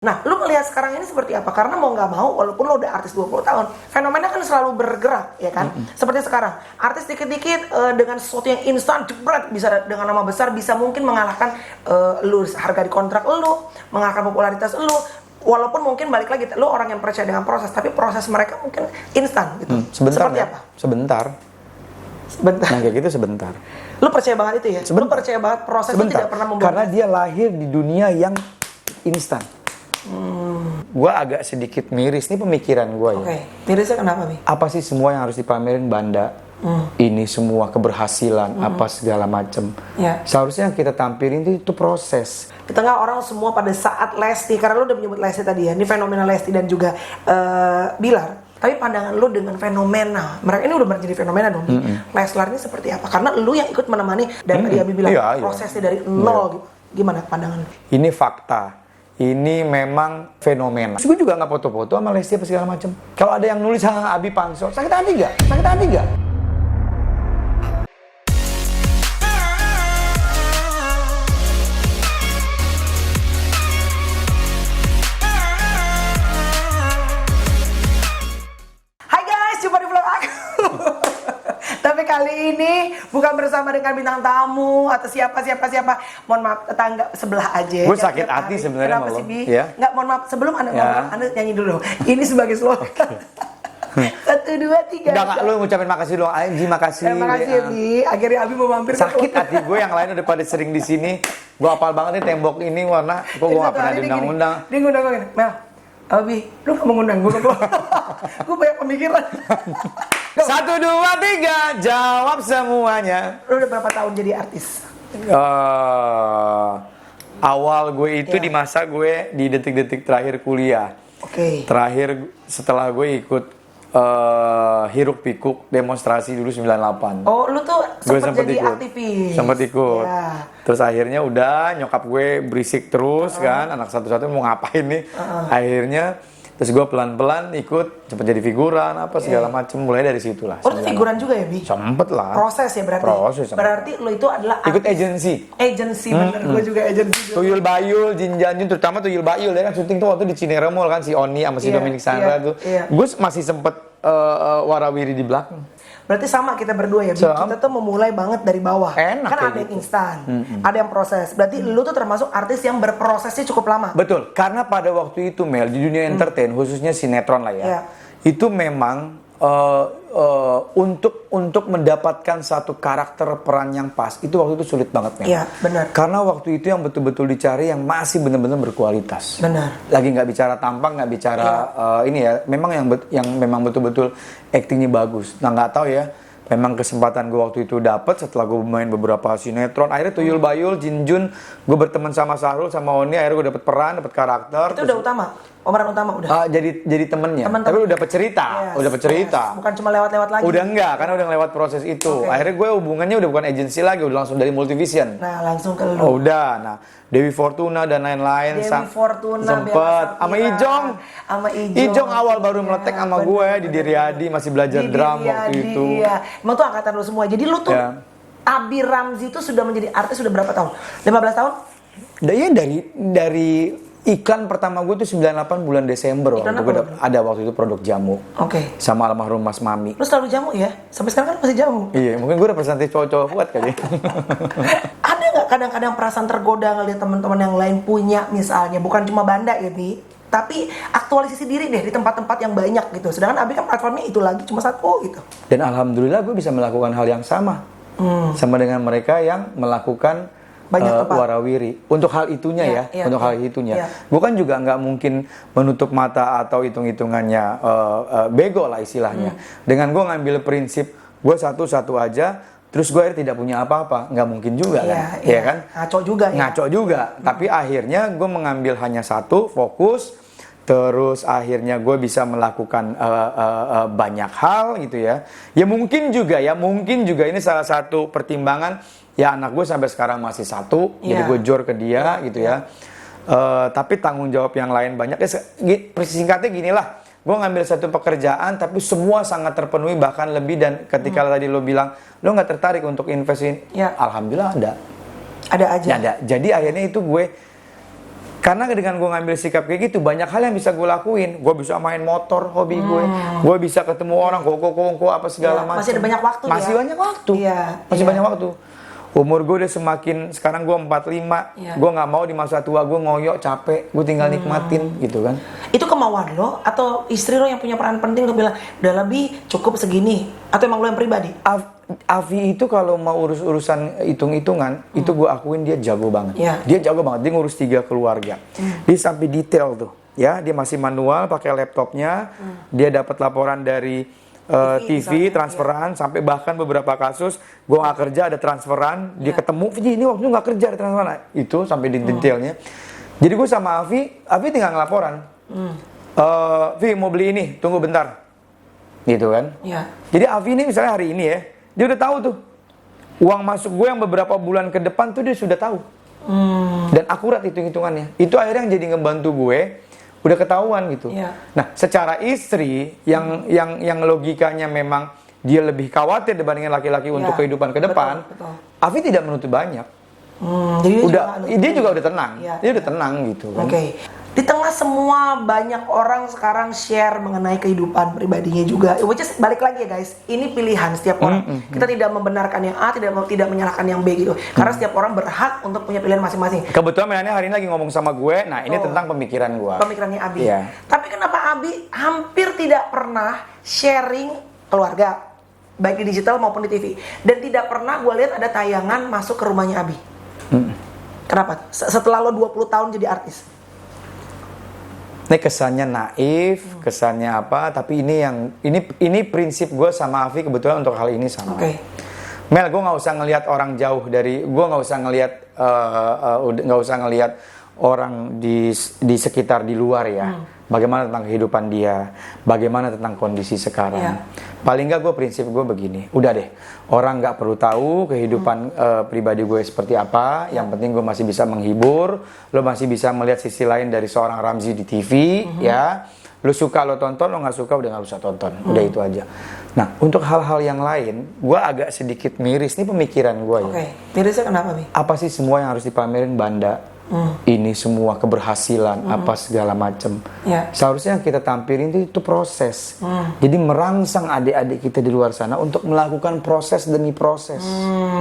Nah, lu ngelihat sekarang ini seperti apa? Karena mau nggak mau, walaupun lo udah artis 20 tahun, fenomena kan selalu bergerak, ya kan? Seperti sekarang, artis dikit-dikit dengan sesuatu yang instan, jebret, bisa dengan nama besar, bisa mungkin mengalahkan lu, harga di kontrak lu, mengalahkan popularitas lu. Walaupun mungkin balik lagi, lu orang yang percaya dengan proses, tapi proses mereka mungkin instan gitu. Sebentar. Seperti apa? Sebentar. Sebentar. Nah, kayak gitu sebentar. Lu percaya banget itu ya? Sebentar. Lu percaya banget proses itu tidak pernah membuat. Karena dia lahir di dunia yang instan. Gua agak sedikit miris, ini pemikiran gua ya. Oke, mirisnya kenapa nih? Apa sih semua yang harus dipamerin Banda? Ini semua keberhasilan, apa segala macem. Ya. Seharusnya yang kita tampilin itu proses. Di tengah orang semua pada saat Lesti, karena lu udah menyebut Lesti tadi ya, ini fenomena Lesti dan juga Bilar. Tapi pandangan lu dengan fenomena, mereka ini udah menjadi fenomena dong. Leslar ini seperti apa? Karena lu yang ikut menemani, dan tadi Abi bilang prosesnya dari nol gitu. Gimana pandangan lu? Ini fakta. Ini memang fenomena. Terus gue juga nggak foto-foto sama Lesti apa segala macem. Kalau ada yang nulis Abi Panso, sakit hati nggak? Sakit hati nggak? Hai guys, jumpa di vlog aku. Tapi kali ini bukan bersama dengan bintang tamu atau siapa. Mohon maaf, tetangga sebelah aja. Gue sakit hati sebenarnya sama sama lo. lo. Ya. Nggak, mohon maaf. Sebelum Anda ngomong, Anda nyanyi dulu. Ini sebagai slogan. 1, 2, 3. Enggak, lu ngucapin makasih dong. Anji, makasih. Terima kasih ya, Bi. Akhirnya Abi mau mampir. Sakit hati gue, yang lain udah pada sering di sini. Gue hafal banget nih tembok ini warna. Kok gue nggak pernah diundang-undang. Dia ngundang gue gini, Mel, Abi, lu nggak mau ngundang gue ke gue banyak pemikiran. 1, 2, 3, jawab semuanya. Lu udah berapa tahun jadi artis? Awal gue itu di masa gue di detik-detik terakhir kuliah. Oke. Terakhir setelah gue ikut hiruk pikuk demonstrasi dulu 98. Oh, lu tuh sempet jadi ikut. aktivis. Sempet ikut. Ya. Terus akhirnya udah nyokap gue berisik terus kan, anak satu-satu mau ngapain nih. Akhirnya terus gue pelan-pelan ikut, sempet jadi figuran apa segala macem, mulai dari situ lah. Oh, lu figuran juga ya, Bi? Sempet lah. Proses ya berarti? Proses. Berarti lu itu adalah ikut agensi. Agensi, bener. Gue juga agensi. Tuyul Bayul, Jin Janjun, terutama Tuyul Bayul, dia kan syuting tuh waktu di Cinere Mall kan, si Oni sama si Dominic Sandra tuh. Gue masih sempet warawiri di belakang. Berarti sama kita berdua ya, Bi. Kita tuh memulai banget dari bawah. Enak kan ada yang instan, ada yang proses. Berarti lu tuh termasuk artis yang berprosesnya cukup lama. Betul, karena pada waktu itu Mel, di dunia entertain, khususnya sinetron lah ya, itu memang untuk mendapatkan satu karakter peran yang pas, itu waktu itu sulit banget Mel. Iya, benar. Karena waktu itu yang betul-betul dicari yang masih benar-benar berkualitas. Benar. Lagi nggak bicara tampang, nggak bicara ini ya, memang yang memang betul-betul aktingnya bagus. Nah nggak tahu ya. Memang kesempatan gue waktu itu dapet setelah gue main beberapa sinetron. Akhirnya Tuyul Bayul, Jin Jun, gue berteman sama Sahrul, sama Oni. Akhirnya gue dapet peran, dapet karakter. Itu udah utama? Pemeran utama udah? Jadi temennya. Tapi udah dapet cerita. Udah dapet cerita. Bukan cuma lewat-lewat lagi? Udah enggak, karena udah lewat proses itu. Akhirnya gue hubungannya udah bukan agensi lagi, udah langsung dari Multivision. Nah langsung ke lu. Oh udah, nah Dewi Fortuna dan lain-lain. Dewi Fortuna, sempet sama Ijong. Sama Ijong awal baru meletek sama gue di Diriadi, masih belajar drum waktu itu. Iya, emang tuh angkatan lu semua. Jadi lu tuh Abi Ramzi itu sudah menjadi artis sudah berapa tahun? 15 tahun? Iya dari iklan pertama gue tuh 98 bulan Desember waktu gue ada waktu itu produk jamu. Oke. Sama almarhum Mas Mami. Lu selalu jamu ya? Sampai sekarang kan masih jamu. Iya, mungkin gue representatif cowok-cowok kuat kali. Ada nggak kadang-kadang perasaan tergoda ngeliat teman-teman yang lain punya misalnya, bukan cuma Banda ya, Bi, tapi aktualisasi diri deh di tempat-tempat yang banyak gitu. Sedangkan Abi kan platformnya itu lagi cuma satu gitu. Dan alhamdulillah gue bisa melakukan hal yang sama. Sama dengan mereka yang melakukan warawiri untuk hal itunya untuk hal itunya. Gue kan juga nggak mungkin menutup mata atau hitung-hitungannya bego lah istilahnya. Dengan gue ngambil prinsip gue satu-satu aja, terus gue tidak punya apa-apa, nggak mungkin juga kan, ya kan? Ngaco juga. Tapi akhirnya gue mengambil hanya satu, fokus. Terus akhirnya gue bisa melakukan banyak hal gitu ya. Ya mungkin juga ini salah satu pertimbangan. Ya anak gue sampai sekarang masih satu, jadi gue jor ke dia gitu ya. Tapi tanggung jawab yang lain banyak. Singkatnya gini lah, gue ngambil satu pekerjaan tapi semua sangat terpenuhi bahkan lebih. Dan ketika tadi lo bilang lo nggak tertarik untuk investin, alhamdulillah ada. Ada aja. Ada. Jadi akhirnya itu gue Karena dengan gue ngambil sikap kayak gitu, banyak hal yang bisa gue lakuin. Gue bisa main motor, hobi gue bisa ketemu orang, koko apa segala macam. Masih ada banyak waktu. Masih banyak waktu. Masih banyak waktu. Umur gue udah semakin, sekarang gue 45, gue nggak mau di masa tua gue ngoyok, capek, gue tinggal nikmatin gitu kan. Itu kemauan lo atau istri lo yang punya peran penting lo bilang, udah lebih cukup segini, atau emang lo yang pribadi? Avi itu kalau mau urusan hitung-hitungan, itu gue akuin dia jago banget. Dia jago banget, dia ngurus 3 keluarga. Dia sampai detail tuh, ya dia masih manual pakai laptopnya, dia dapat laporan dari TV transferan, sampai bahkan beberapa kasus gue nggak kerja ada transferan, dia ketemu, Viji ini waktu nggak kerja ada transferan, itu sampai di detailnya. Jadi gue sama Avi tinggal ngelaporan, Vi mau beli ini, tunggu bentar, gitu kan. Jadi Avi ini misalnya hari ini ya, dia udah tahu tuh uang masuk gue yang beberapa bulan ke depan tuh dia sudah tahu, dan akurat hitung-hitungannya. Itu akhirnya yang jadi ngebantu gue. Udah ketahuan gitu. Nah, secara istri yang logikanya memang dia lebih khawatir dibandingin laki-laki untuk kehidupan ke depan. Avi tidak menuntut banyak. Jadi dia juga udah tenang. Dia udah tenang gitu kan. Di tengah semua banyak orang sekarang share mengenai kehidupan pribadinya juga. Which is balik lagi ya guys, ini pilihan setiap orang. Kita tidak membenarkan yang A, tidak menyalahkan yang B gitu. Karena setiap orang berhak untuk punya pilihan masing-masing. Kebetulan Melania hari ini lagi ngomong sama gue, nah ini tentang pemikiran gue. Pemikirannya Abi. Tapi kenapa Abi hampir tidak pernah sharing keluarga, baik di digital maupun di TV. Dan tidak pernah gue lihat ada tayangan masuk ke rumahnya Abi. Kenapa? Setelah lo 20 tahun jadi artis. Ini kesannya naif, kesannya apa? Tapi ini prinsip gue sama Avi kebetulan untuk hal ini sama. Mel, gue nggak usah ngelihat orang jauh dari, gue nggak usah ngelihat orang di sekitar di luar ya. Bagaimana tentang kehidupan dia, bagaimana tentang kondisi sekarang. Paling nggak gue prinsip gue begini, udah deh, orang nggak perlu tahu kehidupan pribadi gue seperti apa. Yang penting gue masih bisa menghibur, lo masih bisa melihat sisi lain dari seorang Ramzy di TV, ya. Lo suka lo tonton, lo nggak suka udah nggak usah tonton, udah itu aja. Nah, untuk hal-hal yang lain, gue agak sedikit miris, ini pemikiran gue ya. Mirisnya kenapa nih? Apa sih semua yang harus dipamerin banda? Ini semua keberhasilan apa segala macam. Seharusnya yang kita tampilin itu proses. Jadi merangsang adik-adik kita di luar sana untuk melakukan proses demi proses.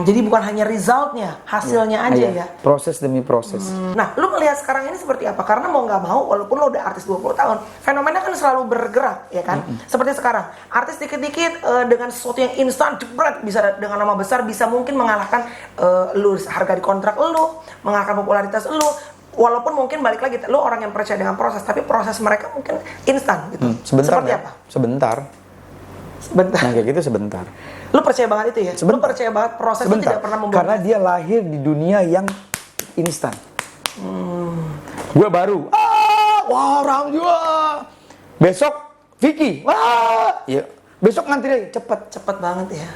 Jadi bukan hanya resultnya, hasilnya aja ya. Proses demi proses. Nah, lu melihat sekarang ini seperti apa? Karena mau nggak mau, walaupun lu udah artis 20 tahun, fenomena kan selalu bergerak, ya kan? Seperti sekarang, artis dikit-dikit dengan sesuatu yang instan, jebret, bisa dengan nama besar, bisa mungkin mengalahkan lu harga di kontrak lu, mengalahkan popularitas lu. Walaupun mungkin balik lagi, lu orang yang percaya dengan proses, tapi proses mereka mungkin instan gitu. Sebentar. Seperti apa? Sebentar. Nah, kayak gitu sebentar. Lu percaya banget itu ya? Sebentar. Lu percaya banget proses itu tidak pernah membuat. Karena dia lahir di dunia yang instan. Gue baru, wah Ramzy, besok Vicky, ya besok ngantri lagi, cepet banget ya.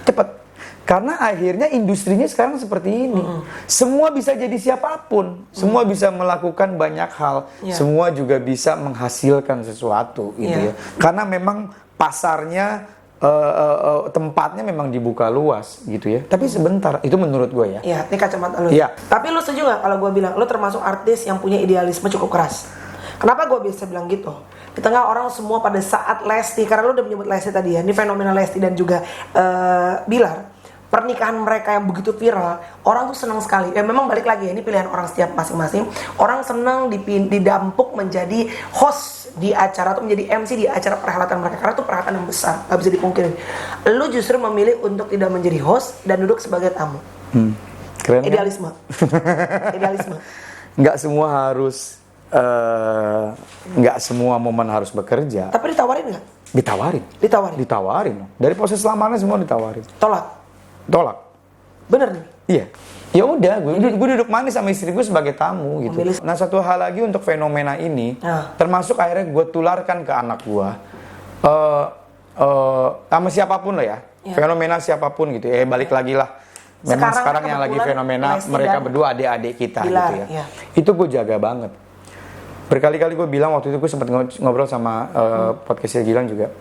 Karena akhirnya industrinya sekarang seperti ini. Semua bisa jadi siapapun. Semua bisa melakukan banyak hal. Semua juga bisa menghasilkan sesuatu gitu ya. Karena memang pasarnya, tempatnya memang dibuka luas gitu ya. Tapi sebentar, itu menurut gue ya. Iya, ini kacamata lu. Tapi lu setuju gak kalau gue bilang, lu termasuk artis yang punya idealisme cukup keras? Kenapa gue bisa bilang gitu? Di tengah orang semua pada saat Lesti, karena lu udah menyebut Lesti tadi ya, ini fenomena Lesti dan juga Bilar, pernikahan mereka yang begitu viral, orang tuh senang sekali. Ya memang balik lagi ya, ini pilihan orang setiap masing-masing. Orang senang didampuk menjadi host di acara atau menjadi MC di acara perhelatan mereka, karena itu perhelatan yang besar, gak bisa dipungkiri. Lu justru memilih untuk tidak menjadi host dan duduk sebagai tamu. Keren. Idealisme. Idealisme. Nggak semua harus, nggak semua momen harus bekerja. Tapi ditawarin nggak? Ditawarin. Dari proses lamaran semua ditawarin. Tolak. Bener nih? Iya. Ya udah, gue duduk manis sama istri gue sebagai tamu gitu. Nah, satu hal lagi untuk fenomena ini, termasuk akhirnya gue tularkan ke anak gue, sama siapapun lah ya, fenomena siapapun gitu. Balik lagi lah. Memang sekarang yang lagi fenomena mereka berdua adik-adik kita gitu ya. Itu gue jaga banget. Berkali-kali gue bilang, waktu itu gue sempat ngobrol sama podcastnya Gilang juga.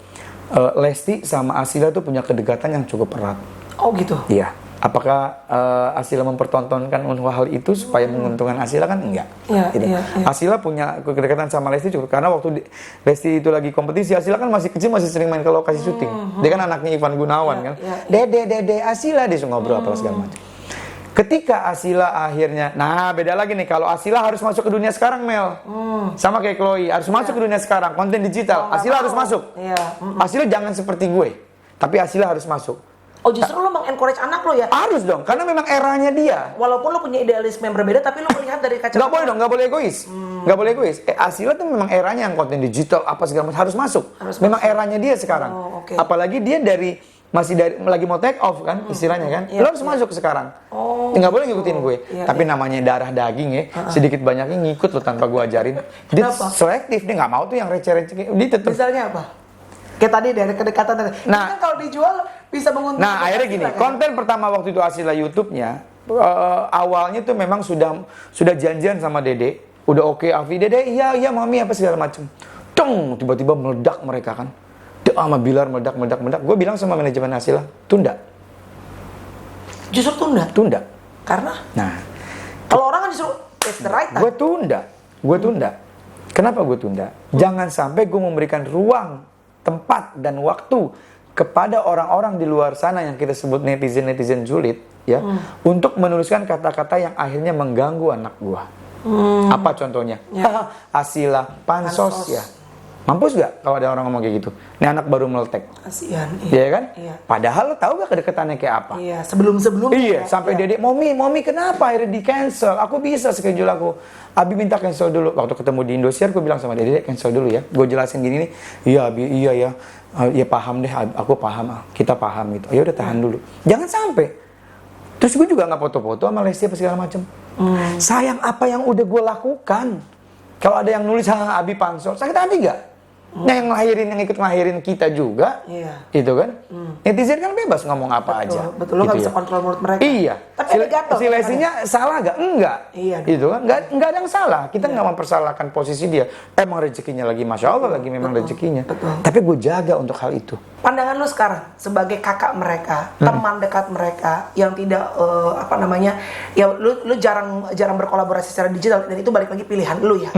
Lesti sama Asila tuh punya kedekatan yang cukup erat. Oh gitu? Iya. Apakah Asila mempertontonkan untuk hal itu supaya menguntungkan Asila? Kan enggak. Gitu. Asila punya kedekatan sama Lesti cukup karena waktu Lesti itu lagi kompetisi, Asila kan masih kecil, masih sering main ke lokasi syuting. Dia kan anaknya Ivan Gunawan kan. Dede Asila, dia ngobrol apa segala macam. Ketika Asila akhirnya, nah beda lagi nih, kalau Asila harus masuk ke dunia sekarang, Mel. Sama kayak Chloe, harus masuk ke dunia sekarang, konten digital. Asila harus masuk. Asila jangan seperti gue, tapi Asila harus masuk. Oh, justru lo mengencourage anak lo ya? Harus dong, karena memang eranya dia. Walaupun lo punya idealisme yang berbeda, tapi lo melihat dari kacamata. Nggak boleh dong, nggak boleh egois. Nggak boleh egois. Asila tuh memang eranya yang konten digital, apa segala macam harus masuk. Memang eranya dia sekarang. Apalagi dia masih lagi mau take off kan, istilahnya kan. Lo harus masuk sekarang. Nggak boleh ngikutin gue. Tapi namanya darah daging ya, sedikit banyaknya ngikut lo tanpa gue ajarin. Dia selektif, dia nggak mau tuh yang receh-receh. Dia tetap. Misalnya apa? Kayak tadi dari kedekatan tadi. Nah, kan kalau dijual bisa menguntungkan. Nah, akhirnya gini, kan? Konten pertama waktu itu Asila YouTube-nya awalnya tuh memang sudah janjian sama Dede, udah oke, Afi, Dede, iya mami apa segala macem. Dong, tiba-tiba meledak mereka kan. Sama Bilar meledak. Gue bilang sama manajemen Asila, tunda. Justru tunda? Tunda. Karena? Nah, kalau orang kan justru it's the right time. Gue tunda. Kenapa gue tunda? Jangan sampai gue memberikan ruang, tempat dan waktu kepada orang-orang di luar sana yang kita sebut netizen julid ya, untuk menuliskan kata-kata yang akhirnya mengganggu anak gua. Apa contohnya? Asila pansos ya. Mampus gak kalau ada orang ngomong kayak gitu? Ini anak baru meletek. Kasihan. Iya kan? Iya. Padahal lo tahu gak kedekatannya kayak apa? Iya, sebelum-sebelumnya. Iya, sampai Dedek, Mommy kenapa akhirnya di cancel? Aku bisa schedule aku. Abi minta cancel dulu. Waktu ketemu di Indosiar, gue bilang sama Dedek, cancel dulu ya. Gue jelasin gini nih. Iya, Abi, iya ya. Ya paham deh, aku paham. Kita paham gitu. Ya udah tahan dulu. Jangan sampai. Terus gue juga nggak foto-foto sama Lesti apa segala macam. Sayang apa yang udah gue lakukan. Kalau ada yang nulis Abi pansos, sakit hati gak? Nah yang ikut ngelahirin kita juga, itu kan. Netizen kan bebas ngomong apa aja. Betul, lo nggak bisa kontrol mulut mereka. Iya. Tapi si Lestinya salah gak? Enggak. Iya. Itu kan, nggak ada yang salah. Kita nggak mempersalahkan posisi dia. Emang rezekinya lagi, masya Allah lagi memang rezekinya. Tapi gue jaga untuk hal itu. Pandangan lu sekarang sebagai kakak mereka, teman dekat mereka yang tidak ya lu jarang berkolaborasi secara digital dan itu balik lagi pilihan lu ya.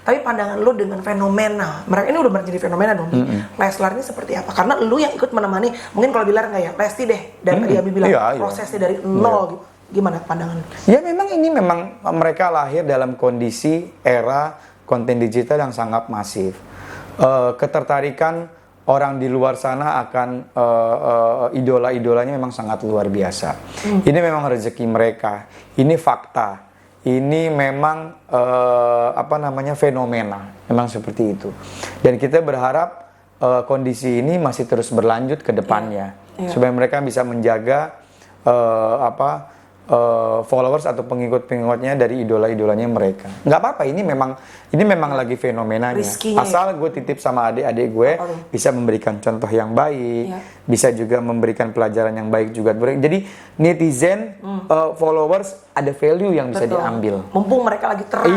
Tapi pandangan lu dengan fenomena mereka ini udah menjadi fenomena dong. Leslar ini seperti apa? Karena lu yang ikut menemani, mungkin kalau Bilar nggak ya, Lesti deh dari tadi Abi bilang prosesnya dari nol gitu. Gimana pandangan? Ya memang mereka lahir dalam kondisi era konten digital yang sangat masif. Ketertarikan orang di luar sana akan idola-idolanya memang sangat luar biasa. Ini memang rezeki mereka. Ini fakta. Ini memang fenomena. Memang seperti itu. Dan kita berharap kondisi ini masih terus berlanjut ke depannya. Supaya mereka bisa menjaga followers atau pengikut-pengikutnya dari idola-idolanya mereka. Nggak apa-apa, ini memang lagi fenomenanya. Rizkinya, asal gue titip sama adik-adik gue bisa memberikan contoh yang baik, bisa juga memberikan pelajaran yang baik juga. Jadi netizen, followers ada value yang bisa diambil. Mumpung mereka lagi terang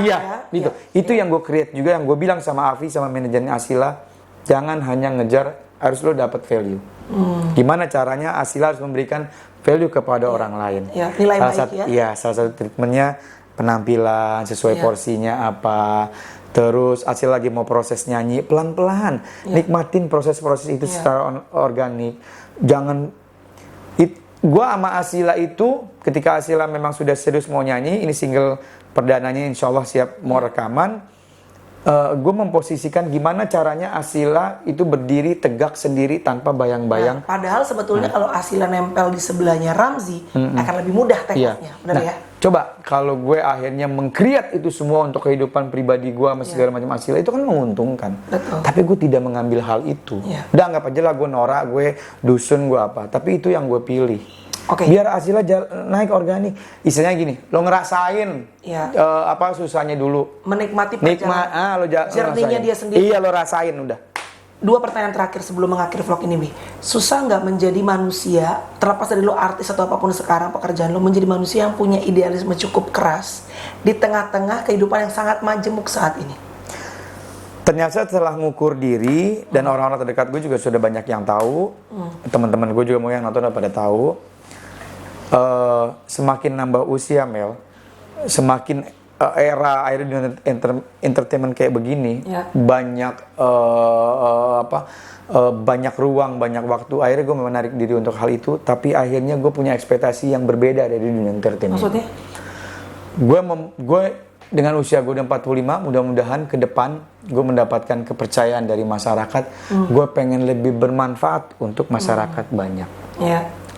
gitu. Itu yang gue create juga, yang gue bilang sama Afi sama manajernya Asila, jangan hanya ngejar, harus lo dapat value. Gimana caranya Asila harus memberikan value kepada orang lain. Nilai baik salah satu treatmentnya penampilan sesuai porsinya apa. Terus Asila lagi mau proses nyanyi pelan-pelan, nikmatin proses-proses itu secara organik. Jangan gua sama Asila itu ketika Asila memang sudah serius mau nyanyi, ini single perdananya insya Allah siap mau rekaman. Gue memposisikan gimana caranya Asila itu berdiri tegak sendiri tanpa bayang-bayang. Padahal sebetulnya kalau Asila nempel di sebelahnya Ramzy akan lebih mudah tekniknya, benar ya? Coba kalau gue akhirnya meng-create itu semua untuk kehidupan pribadi gue sama segala macam Asila, itu kan menguntungkan. Betul. Tapi gue tidak mengambil hal itu. Udah anggap aja lah gue norak, gue dusun, gue apa. Tapi itu yang gue pilih. Biar Asila naik organik. Istilahnya gini, lo ngerasain susahnya dulu. Menikmati perjalanan. Journey-nya dia sendiri. Iya, lo rasain udah. 2 pertanyaan terakhir sebelum mengakhiri vlog ini, Bi. Susah nggak menjadi manusia, terlepas dari lo artis atau apapun sekarang pekerjaan lo, menjadi manusia yang punya idealisme cukup keras di tengah-tengah kehidupan yang sangat majemuk saat ini? Ternyata setelah ngukur diri, dan orang-orang terdekat gue juga sudah banyak yang tahu, teman-teman gue juga mau yang nonton udah pada tahu, semakin nambah usia Mel, semakin era entertainment kayak begini, banyak banyak ruang, banyak waktu. Akhirnya gue menarik diri untuk hal itu, tapi akhirnya gue punya ekspektasi yang berbeda dari dunia entertainment. Maksudnya? Gue dengan usia gue udah 45, mudah-mudahan ke depan gue mendapatkan kepercayaan dari masyarakat. Gue pengen lebih bermanfaat untuk masyarakat banyak.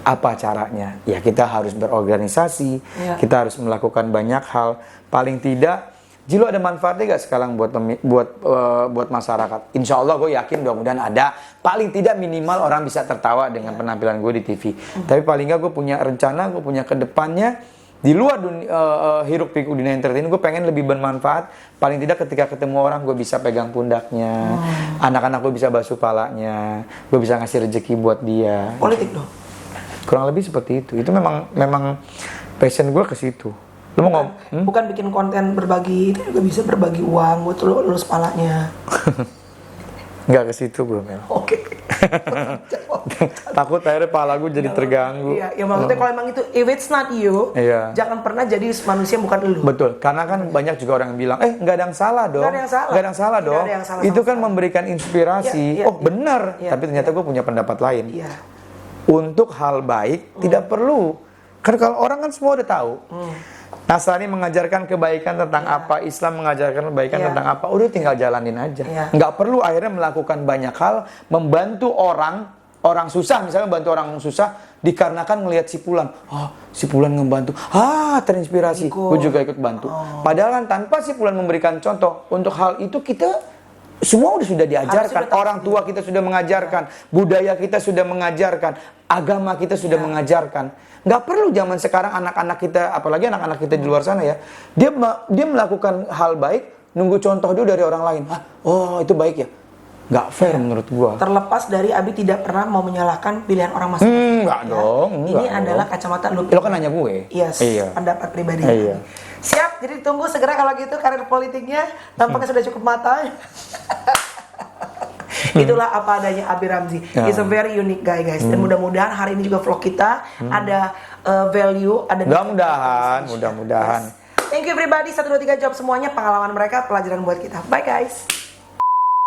Apa caranya? Ya kita harus berorganisasi, kita harus melakukan banyak hal. Paling tidak, Jilo ada manfaatnya gak sekarang buat masyarakat? Insya Allah gue yakin mudah-mudahan ada. Paling tidak minimal orang bisa tertawa dengan penampilan gue di TV. Tapi paling gak gue punya rencana, gue punya kedepannya di luar hiruk pikuk dunia entertain. Gue pengen lebih bermanfaat. Paling tidak ketika ketemu orang gue bisa pegang pundaknya, anak-anak gue bisa basuh palanya, gue bisa ngasih rezeki buat dia. Politik dong? Kurang lebih seperti itu. Itu memang passion gue ke situ. Lu mau bukan bikin konten berbagi, itu juga bisa berbagi uang buat lu lulus palanya. Nggak ke situ gue, Mel. Oke. Takut akhirnya pala gue jadi terganggu. Iya, ya maksudnya kalau emang itu if it's not you, jangan pernah jadi manusia bukan lu. Betul, karena kan banyak juga orang yang bilang, nggak ada yang salah dong. Nggak ada yang salah dong. Itu kan memberikan inspirasi. Benar. Tapi ternyata gue punya pendapat lain. Untuk hal baik tidak perlu. Karena kalau orang kan semua udah tahu. Nasrani mengajarkan kebaikan tentang apa, Islam mengajarkan kebaikan tentang apa, udah tinggal jalanin aja. Nggak perlu akhirnya melakukan banyak hal, membantu orang susah, misalnya bantu orang susah, dikarenakan ngelihat si Fulan, si Fulan ngebantu, terinspirasi, gue juga ikut bantu. Padahal kan tanpa si Fulan memberikan contoh, untuk hal itu kita semua sudah diajarkan, orang tua kita sudah mengajarkan, budaya kita sudah mengajarkan, agama kita sudah mengajarkan. Nggak perlu zaman sekarang anak-anak kita, apalagi anak-anak kita di luar sana ya, dia melakukan hal baik, nunggu contoh dulu dari orang lain. Itu baik ya? Nggak fair menurut gua. Terlepas dari Abi tidak pernah mau menyalahkan pilihan orang masing-masing. Nggak dong. Ini adalah kacamata lu. Lo kan nanya gue. Yes, pendapat pribadi. Siap, jadi tunggu segera kalau gitu karir politiknya tampaknya sudah cukup matang. Itulah apa adanya Abi Ramzi. He's a very unique guy, guys. Dan mudah-mudahan hari ini juga vlog kita ada value, ada mudah-mudahan. Thank you everybody. 1, 2, 3 jawab semuanya, pengalaman mereka, pelajaran buat kita. Bye guys.